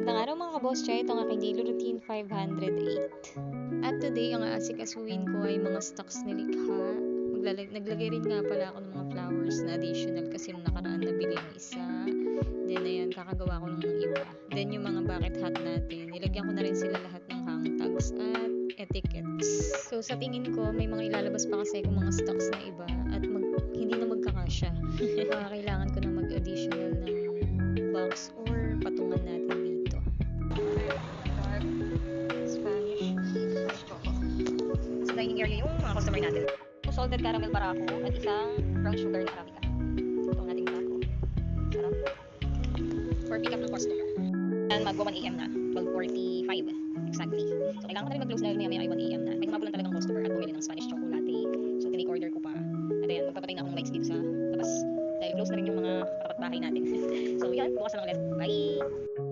Magandang araw mga ka-boss chay, ito ang aking daily routine 508. At today, ang aasikasuhin ko ay mga stocks ni Likha. Naglagay rin nga pala ako ng mga flowers na additional kasi nung nakaraan nabili yung isa. Then ayan, kakagawa ko ng iba. Then yung mga bucket hat natin, nilagyan ko na rin sila lahat ng hang tags at etiquettes. So sa tingin ko, may mga ilalabas pa kasi kung mga stocks na iba at hindi na magkakasya. Kailangan ko na mag-additional ng box or patungan natin dito. Spanish choco. Sa dining area yung mga customer natin. Salted caramel barako at isang brown sugar na arabica. Itong ating barako. Sarap. For pick up ng customer. And mag 1 AM na. 12:45. Exactly. So kailangan ko na rin mag-close dahil maya ay 1 AM na. May humabulan talagang customer at bumili ng Spanish choco latte. So tinake order ko pa. At ayan, magpapatay na akong lights dito sa labas. Dahil close na rin yung mga kapatbahay natin. So yan, bukas na lang ulit. Bye!